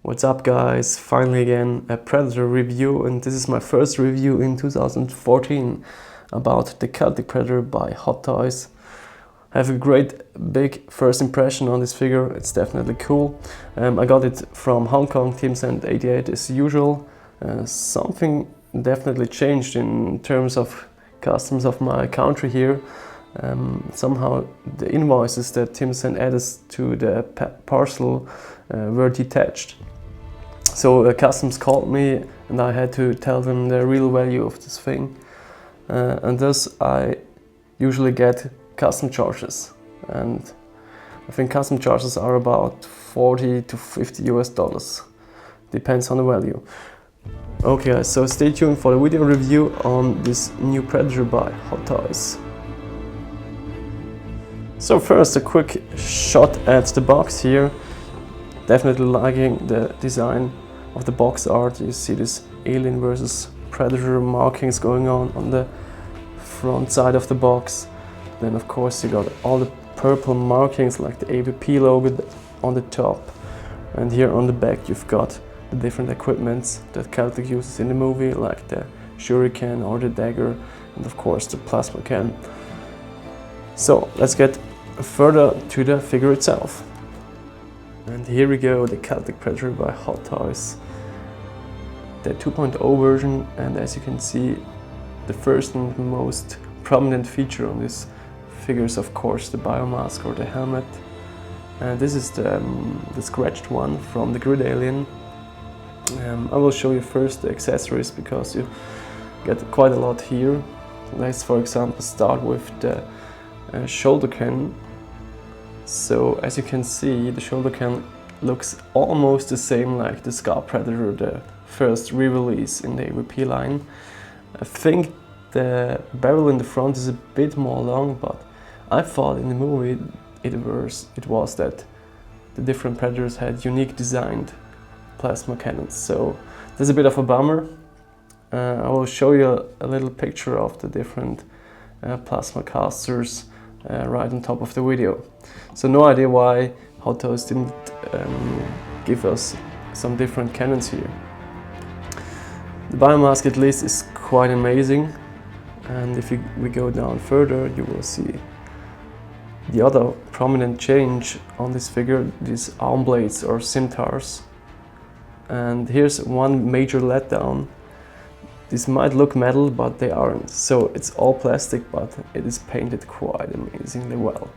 What's up guys, finally again a Predator review, and this is my first review in 2014 about the Celtic Predator by Hot Toys. I have a great big first impression on this figure. It's definitely cool. I got it from Hong Kong, Team Send 88 as usual. Something definitely changed in terms of customs of my country here. Somehow the invoices that Tim sent added to the parcel were detached. So customs called me and I had to tell them the real value of this thing. And thus I usually get custom charges. And I think custom charges are about 40 to 50 US dollars. Depends on the value. Okay guys, so stay tuned for the video review on this new Predator by Hot Toys. So first a quick shot at the box here. Definitely liking the design of the box art. You see this alien versus predator markings going on the front side of the box. Then of course you got all the purple markings like the AvP logo on the top. And here on the back you've got the different equipments that Celtic uses in the movie, like the shuriken or the dagger, and of course the plasma can. So let's get further to the figure itself. And here we go, the Celtic Predator by Hot Toys. The 2.0 version, and as you can see, the first and most prominent feature on this figure is of course the biomask or the helmet. And this is the scratched one from the grid alien. I will show you first the accessories because you get quite a lot here. Let's for example start with the shoulder can. So as you can see, the shoulder can looks almost the same like the Scar Predator, the first re-release in the AvP line. I think the barrel in the front is a bit more long, but I thought in the movie it was that the different Predators had unique designed plasma cannons, so there's a bit of a bummer. I will show you a little picture of the different plasma casters right on top of the video. So no idea why Hot Toys didn't give us some different cannons here. The biomask at least is quite amazing, and if we go down further you will see the other prominent change on this figure, these arm blades or scimitars. And here's one major letdown. These might look metal, but they aren't. So it's all plastic, but it is painted quite amazingly well.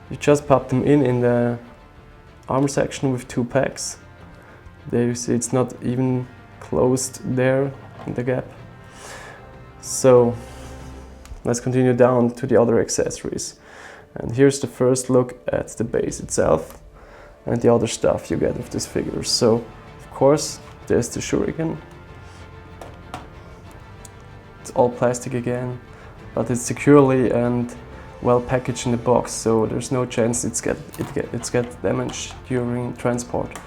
You just pop them in the arm section with two pegs. There you see it's not even closed there in the gap. So let's continue down to the other accessories. And here's the first look at the base itself and the other stuff you get with this figure. So of course there's the shuriken. It's all plastic again, but it's securely and well packaged in the box, so there's no chance it's get damaged during transport.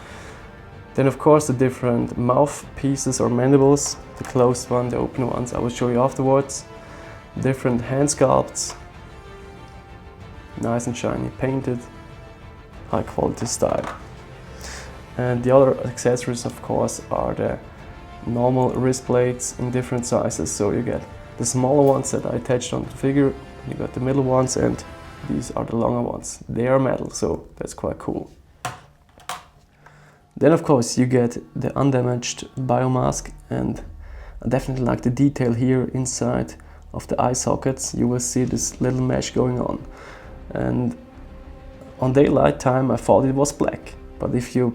Then of course the different mouth pieces or mandibles, the closed one, the open ones, I will show you afterwards. Different hand sculpts, nice and shiny, painted, high quality style. And the other accessories of course are the normal wrist blades in different sizes. So you get the smaller ones that I attached on the figure, you got the middle ones, and these are the longer ones. They are metal, so that's quite cool. Then of course you get the undamaged biomask, and I definitely like the detail here inside of the eye sockets. You will see this little mesh going on. And on daylight time I thought it was black, but if you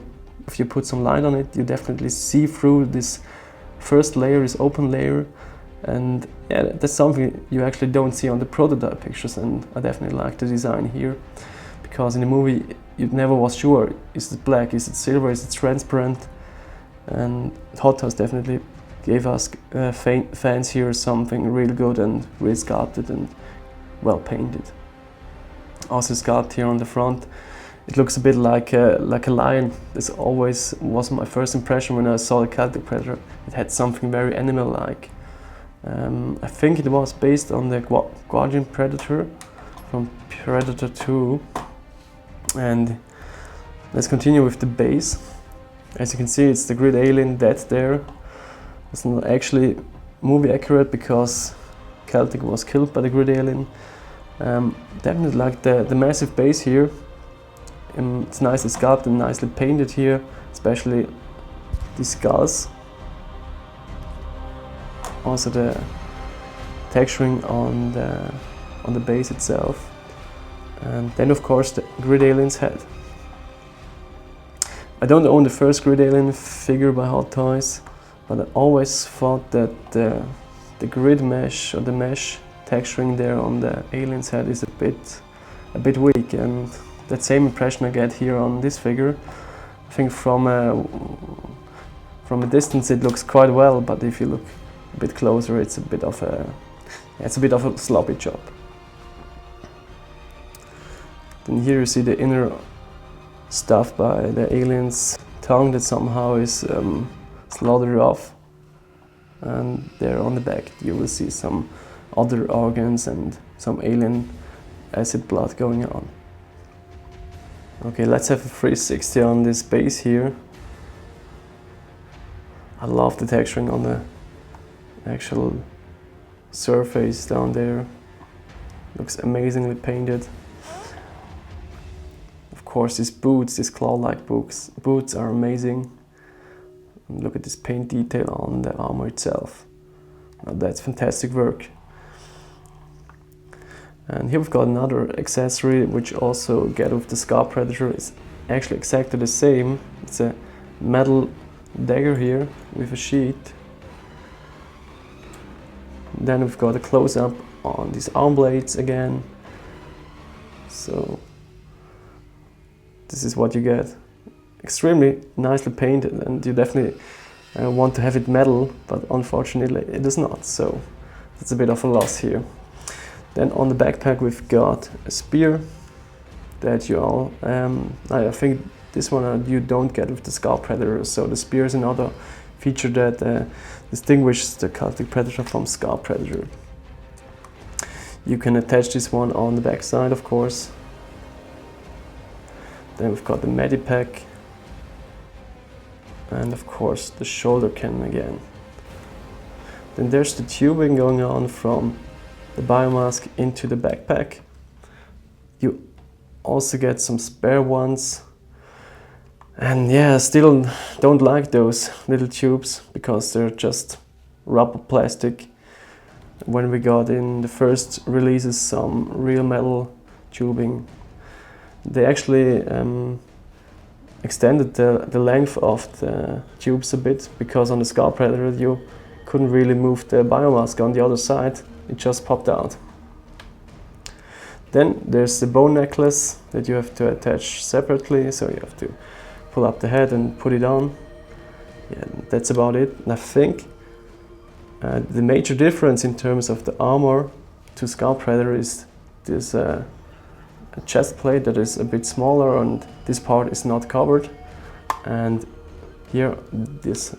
put some light on it, you definitely see through this first layer, this open layer. And yeah, that's something you actually don't see on the prototype pictures, and I definitely like the design here, because in the movie you never was sure, is it black, is it silver, is it transparent? And Hot Toys definitely gave us fans here something real good and real sculpted and well painted. Also sculpted here on the front. It looks a bit like a lion. This always was my first impression when I saw the Celtic Predator. It had something very animal-like. I think it was based on the Guardian Predator from Predator 2. And Let's continue with the base. As you can see, it's the grid alien dead there. It's not actually movie accurate because Celtic was killed by the grid alien. Definitely like the massive base here. It's nicely sculpted and nicely painted here, especially these skulls. Also the texturing on the base itself. And then of course the grid alien's head. I don't own the first grid alien figure by Hot Toys, but I always thought that the grid mesh or the mesh texturing there on the alien's head is a bit weak, and that same impression I get here on this figure. I think from a distance it looks quite well, but if you look a bit closer, it's a bit of a sloppy job. Then here you see the inner stuff by the alien's tongue that somehow is slaughtered off, and there on the back you will see some other organs and some alien acid blood going on. Okay, let's have a 360 on this base here. I love the texturing on the actual surface down there. Looks amazingly painted. Of course, these boots, these claw-like boots are amazing. And look at this paint detail on the armor itself. Now that's fantastic work. And here we've got another accessory which also get with the Scar Predator. Is actually exactly the same. It's a metal dagger here with a sheath. Then we've got a close-up on these arm blades again. So this is what you get. Extremely nicely painted, and you definitely want to have it metal, but unfortunately it is not, so that's a bit of a loss here. Then on the backpack we've got a spear that you all, I think this one you don't get with the Scar Predator, so the spear is another feature that distinguishes the Celtic Predator from Scar Predator. You can attach this one on the back side, of course. Then we've got the Medipack, and of course the shoulder cannon again. Then there's the tubing going on from the biomask into the backpack. You also get some spare ones, and yeah, still don't like those little tubes because they're just rubber plastic. When we got in the first releases some real metal tubing, they actually extended the length of the tubes a bit, because on the Scar Predator you couldn't really move the biomask on the other side, it just popped out. Then there's the bone necklace that you have to attach separately, so you have to pull up the head and put it on. Yeah, that's about it. And I think the major difference in terms of the armor to Scar Predator is this a chest plate that is a bit smaller, and this part is not covered, and here this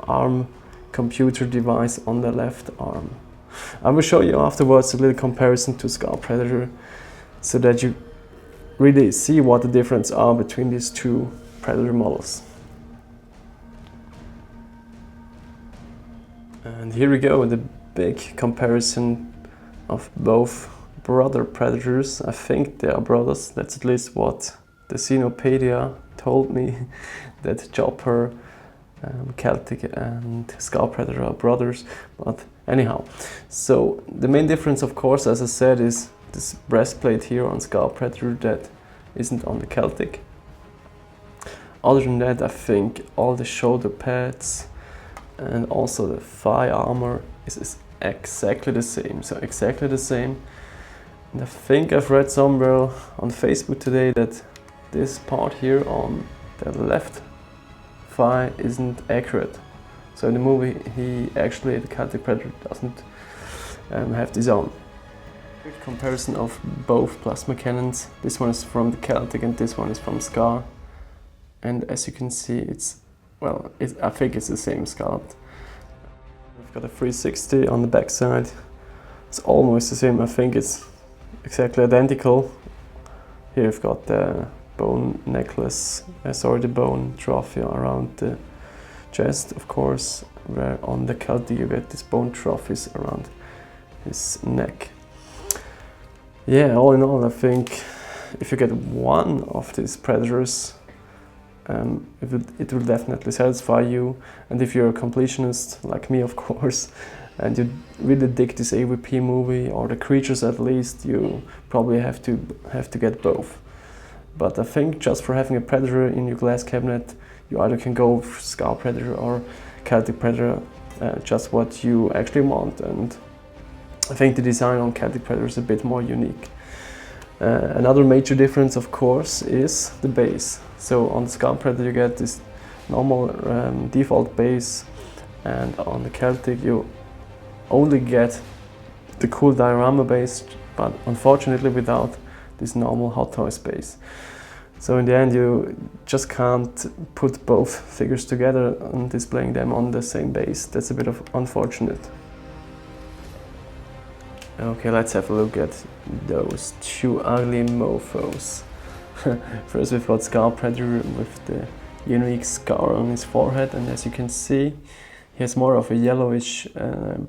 arm computer device on the left arm. I will show you afterwards a little comparison to Scar Predator so that you really see what the difference are between these two Predator models. And here we go, the big comparison of both brother Predators. I think they are brothers, that's at least what the Xenopedia told me, that Chopper, Celtic and Scar Predator are brothers, but anyhow. So the main difference, of course, as I said, is this breastplate here on Scar Predator that isn't on the Celtic. Other than that, I think all the shoulder pads and also the thigh armor is exactly the same, so exactly the same. And I think I've read somewhere on Facebook today that this part here on the left thigh isn't accurate. So in the movie, the Celtic Predator doesn't have this on. Quick comparison of both plasma cannons. This one is from the Celtic and this one is from Scar. And as you can see, I think it's the same sculpt. We've got a 360 on the back side. It's almost the same. I think it's exactly identical. Here we've got the bone necklace, the bone trophy around the chest, of course, where on the Celtic you get these bone trophies around his neck. Yeah, all in all, I think if you get one of these Predators, it will definitely satisfy you. And if you're a completionist like me, of course, and you really dig this AvP movie, or the creatures at least, you probably have to get both. But I think just for having a Predator in your glass cabinet, you either can go with Scar Predator or Celtic Predator, just what you actually want. And I think the design on Celtic Predator is a bit more unique. Another major difference, of course, is the base. So on the Scar Predator you get this normal default base, and on the Celtic you only get the cool diorama base, but unfortunately without this normal Hot Toys base. So in the end you just can't put both figures together and displaying them on the same base. That's a bit of unfortunate. Okay, let's have a look at those two ugly mofos. First we've got Scar Predator with the unique scar on his forehead, and as you can see he has more of a yellowish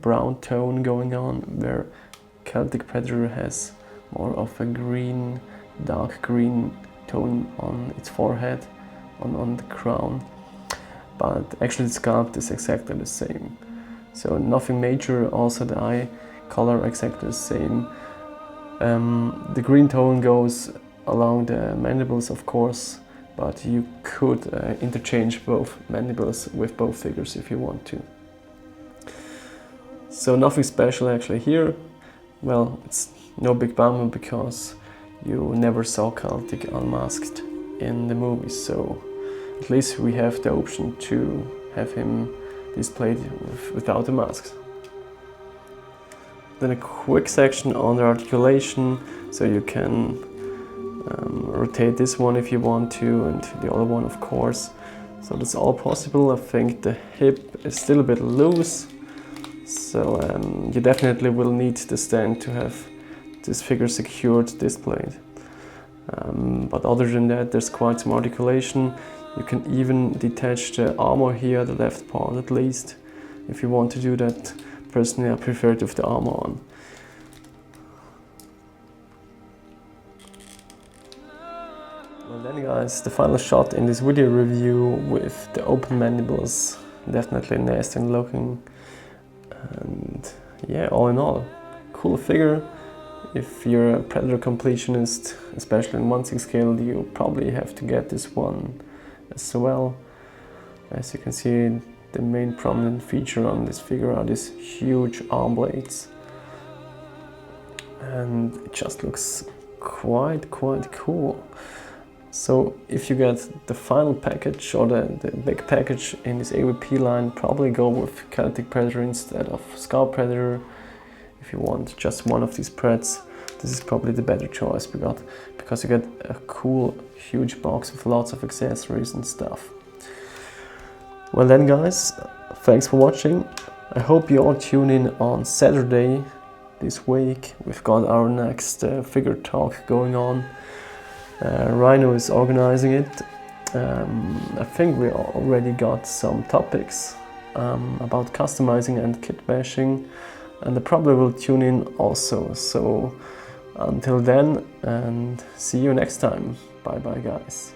brown tone going on, where Celtic Predator has more of a green, dark green tone on its forehead, on the crown. But actually the sculpt is exactly the same. So nothing major, also the eye color exactly the same. The green tone goes along the mandibles, of course, but you could interchange both mandibles with both figures if you want to. So nothing special actually here. Well, it's no big bummer because you never saw Celtic unmasked in the movies, so at least we have the option to have him displayed without the masks. Then a quick section on the articulation, so you can rotate this one if you want to, and the other one of course. So that's all possible. I think the hip is still a bit loose, so you definitely will need the stand to have this figure secured, displayed. But other than that, there's quite some articulation. You can even detach the armor here, the left part at least, if you want to do that. Personally, I prefer it with the armor on. Well then guys, the final shot in this video review with the open mandibles, definitely nasty looking. And yeah, all in all, cool figure. If you're a Predator completionist, especially in 1/6 scale, you probably have to get this one as well. As you can see, the main prominent feature on this figure are these huge arm blades. And it just looks quite cool. So if you get the final package or the big package in this AvP line, probably go with Celtic Predator instead of Scar Predator. If you want just one of these Preds, this is probably the better choice because you get a cool huge box with lots of accessories and stuff. Well then guys, thanks for watching. I hope you all tune in on Saturday this week. We've got our next figure talk going on. Rhino is organizing it. I think we already got some topics about customizing and kit bashing, and I probably will tune in also. So until then, and see you next time. Bye bye guys.